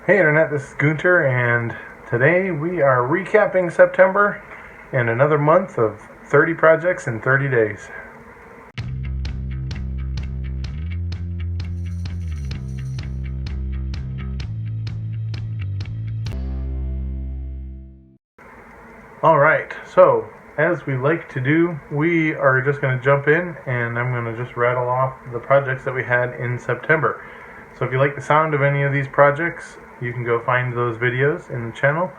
Hey Internet, this is Gunter, and today we are recapping September and another month of 30 projects in 30 days. Alright, so as we like to do, we are just going to jump in and I'm going to just rattle off the projects that we had in September. So if you like the sound of any of these projects, you can go find those videos in the channel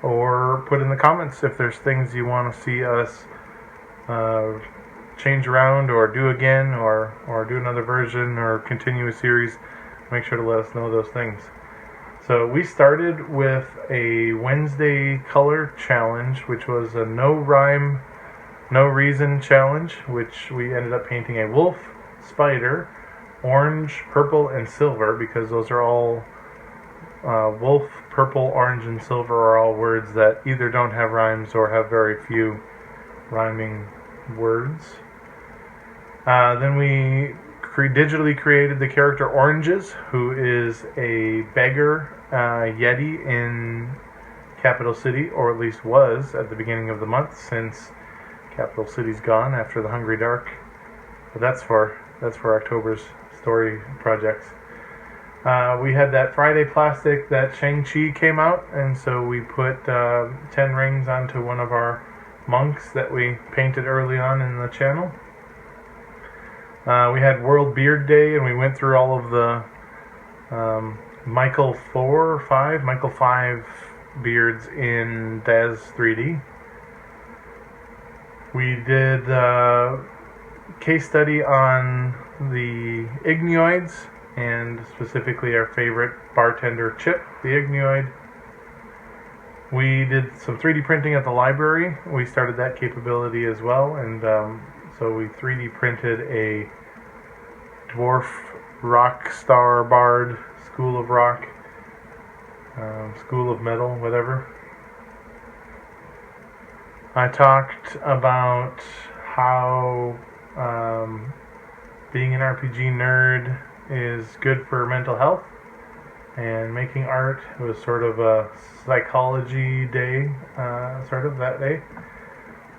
or put in the comments if there's things you want to see us change around or do again or do another version or continue a series. Make sure to let us know those things. So we started with a Wednesday color challenge, which was a no rhyme, no reason challenge, which we ended up painting a wolf, spider, orange, purple, and silver, because those are all wolf, purple, orange, and silver are all words that either don't have rhymes or have very few rhyming words. Then we digitally created the character Oranges, who is a beggar Yeti in Capital City, or at least was at the beginning of the month, since Capital City's gone after the Hungry Dark. But that's for October's story projects. We had that Friday plastic that Shang-Chi came out, and so we put 10 rings onto one of our monks that we painted early on in the channel. We had World Beard Day, and we went through all of the Michael 5 beards in DAZ 3D. We did case study on the ignioids, and specifically our favorite bartender Chip, the ignioid. We did some 3D printing at the library. We started that capability as well, and so we 3D printed a dwarf rock star bard, School of Rock, School of Metal, whatever. I talked about how being an RPG nerd is good for mental health, and making art was sort of a psychology day, that day.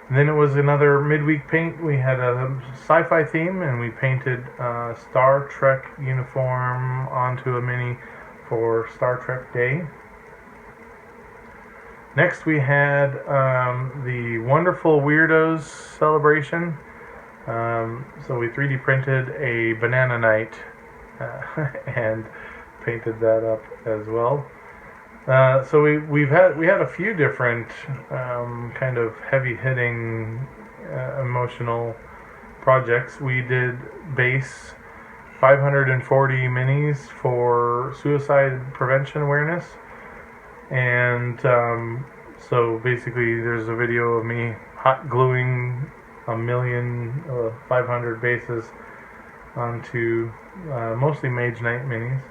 And then it was another Midweek Paint. We had a sci-fi theme, and we painted a Star Trek uniform onto a mini for Star Trek Day. Next we had the wonderful Weirdos Celebration. So we 3D printed a Banana Night and painted that up as well. So we had a few different kind of heavy-hitting emotional projects. We did base 540 minis for suicide prevention awareness, and so basically there's a video of me hot gluing 1,500,000 bases onto mostly Mage Knight minis.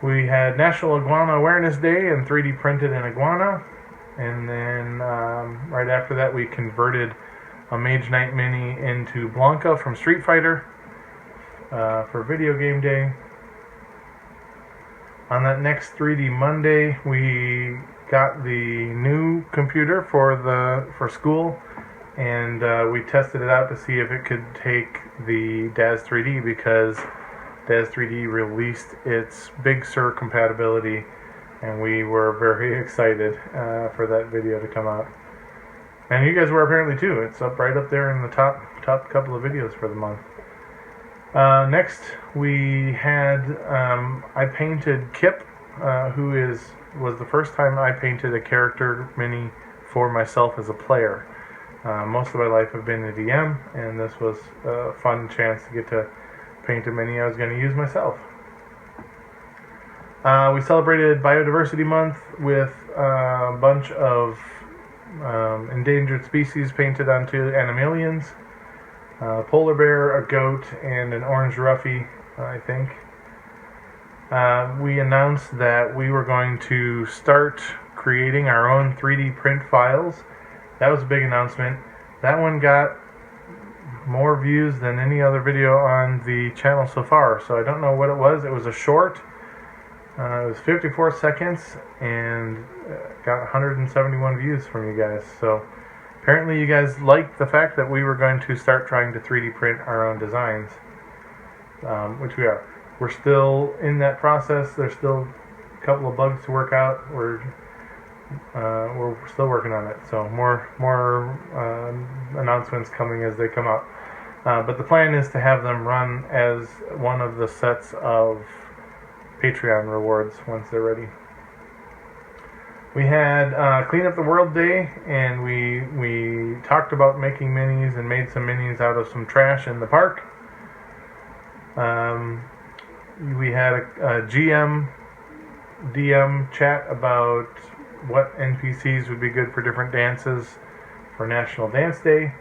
We had National Iguana Awareness Day and 3D printed an iguana. And then right after that we converted a Mage Knight mini into Blanca from Street Fighter for Video Game Day. On that next 3D Monday, we got the new computer for school, and we tested it out to see if it could take the DAZ 3D, because DAZ 3D released its Big Sur compatibility, and we were very excited for that video to come out. And you guys were apparently too. It's right up there in the top couple of videos for the month. Next, we had I painted Kip, who was the first time I painted a character mini for myself as a player. Most of my life I've been a DM, and this was a fun chance to get to paint a mini I was going to use myself. We celebrated Biodiversity Month with a bunch of endangered species painted onto animalians. Polar bear, a goat, and an orange ruffy, I think. We announced that we were going to start creating our own 3D print files. That was a big announcement. That one got more views than any other video on the channel so far, so I don't know what it was. It was a short, It was 54 seconds and got 171 views from you guys. So apparently you guys liked the fact that we were going to start trying to 3D print our own designs, which we are. We're still in that process. There's still a couple of bugs to work out. We're still working on it. So more announcements coming as they come out. But the plan is to have them run as one of the sets of Patreon rewards once they're ready. We had Clean Up the World Day, and we talked about making minis and made some minis out of some trash in the park. We had a GM DM chat about what NPCs would be good for different dances for National Dance Day,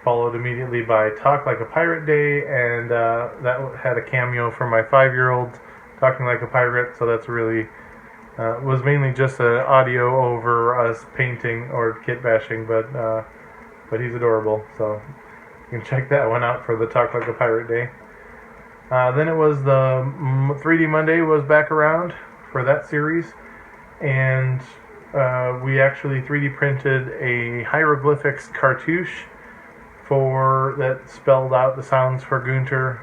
followed immediately by Talk Like a Pirate Day, and that had a cameo from my 5-year-old talking like a pirate, so that's really was mainly just an audio over us painting or kit bashing, but he's adorable, so you can check that one out for the Talk Like a Pirate Day. Then it was the 3D Monday was back around for that series, and we actually 3D printed a hieroglyphics cartouche that spelled out the sounds for Gunter,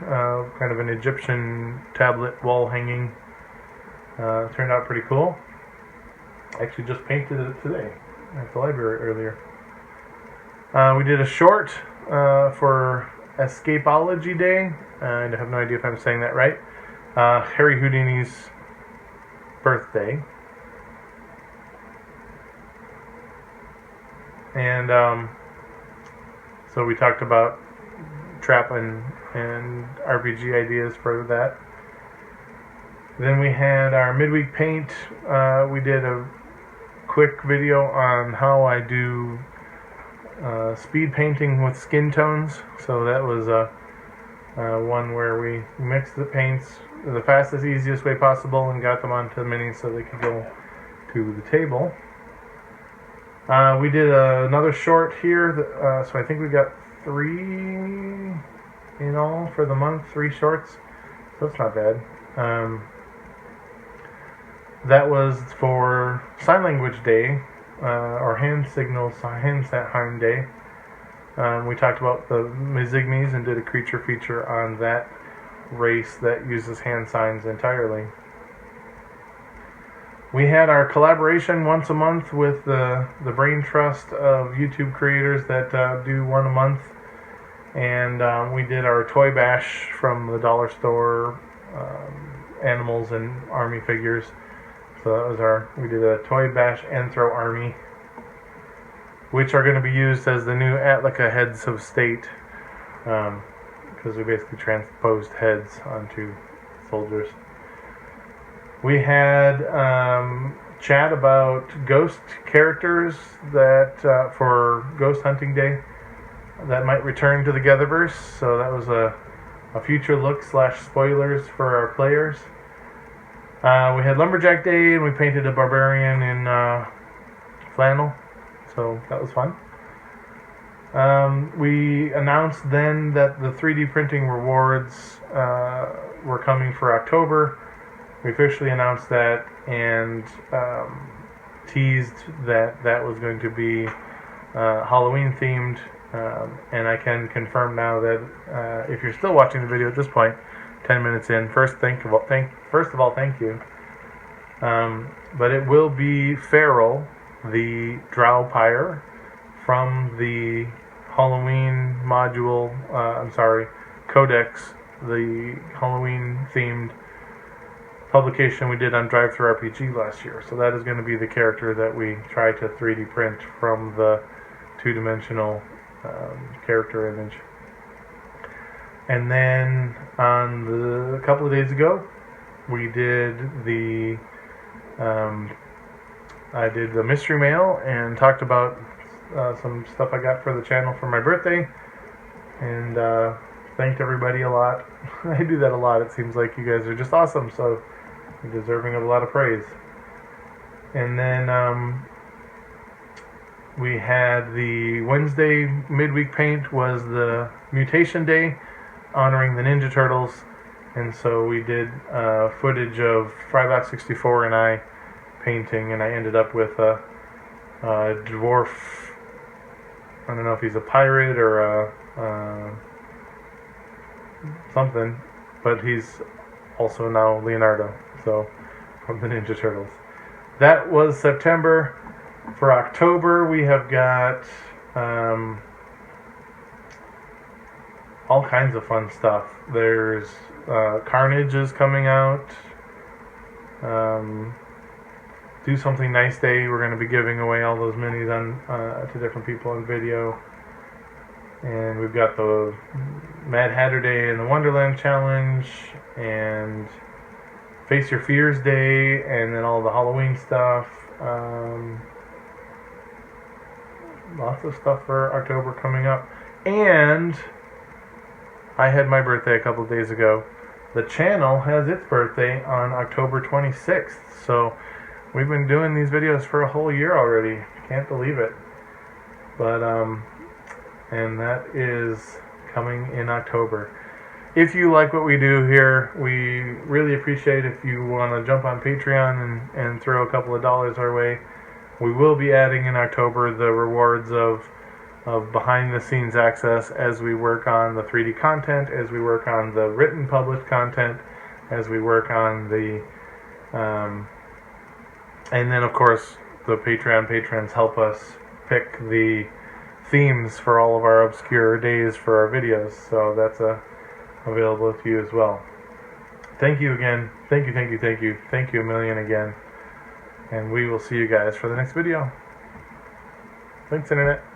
kind of an Egyptian tablet wall hanging. Turned out pretty cool. I actually just painted it today at the library earlier. We did a short for Escapology Day. I have no idea if I'm saying that right. Harry Houdini's birthday. And so we talked about trap and RPG ideas for that. Then we had our Midweek Paint. We did a quick video on how I do speed painting with skin tones. So that was one where we mixed the paints the fastest, easiest way possible and got them onto the minis so they could go to the table. We did another short here, so I think we got 3 in all for the month, 3 shorts, so that's not bad. That was for Sign Language Day, or Hand Sign Day. We talked about the Mizigmies and did a creature feature on that race that uses hand signs entirely. We had our collaboration once a month with the Brain Trust of YouTube creators that do one a month, and we did our Toy Bash from the dollar store, animals and army figures. So that was we did a Toy Bash Anthro Army, which are going to be used as the new Atlica Heads of State, because we basically transposed heads onto soldiers. We had chat about ghost characters that for Ghost Hunting Day that might return to the Getherverse. So that was a future look / spoilers for our players. We had Lumberjack Day, and we painted a barbarian in flannel, so that was fun. We announced then that the 3D printing rewards were coming for October. We officially announced that and teased that was going to be Halloween themed, and I can confirm now that if you're still watching the video at this point, 10 minutes in, first of all, thank you. But it will be Feral, the Drowpire, from the Halloween module, Codex, the Halloween themed publication we did on Drive-Thru RPG last year. So that is going to be the character that we try to 3D print from the two-dimensional character image. And then a couple of days ago, we did I did the mystery mail and talked about some stuff I got for the channel for my birthday, and thanked everybody a lot. I do that a lot. It seems like you guys are just awesome, so you're deserving of a lot of praise. And then we had the Wednesday Midweek Paint was the Mutation Day, honoring the Ninja Turtles, and so we did footage of Frybot64 and I painting, and I ended up with a dwarf. I don't know if he's a pirate or a something, but he's also now Leonardo, so from the Ninja Turtles. That was September. For October, we have got all kinds of fun stuff. There's Carnage is coming out. Do Something Nice Day. We're going to be giving away all those minis on to different people on video. And we've got the Mad Hatter Day and the Wonderland Challenge, and Face Your Fears Day, and then all the Halloween stuff. Lots of stuff for October coming up. And I had my birthday a couple of days ago. The channel has its birthday on October 26th. So we've been doing these videos for a whole year already. Can't believe it. But, and that is coming in October. If you like what we do here, we really appreciate if you want to jump on Patreon and throw a couple of dollars our way. We will be adding in October the rewards of behind the scenes access as we work on the 3D content, as we work on the written published content, as we work on the and then of course the Patreon patrons help us pick the themes for all of our obscure days for our videos, so that's available to you as well. Thank you again. Thank you, thank you, thank you. Thank you a million again. And we will see you guys for the next video. Thanks, Internet.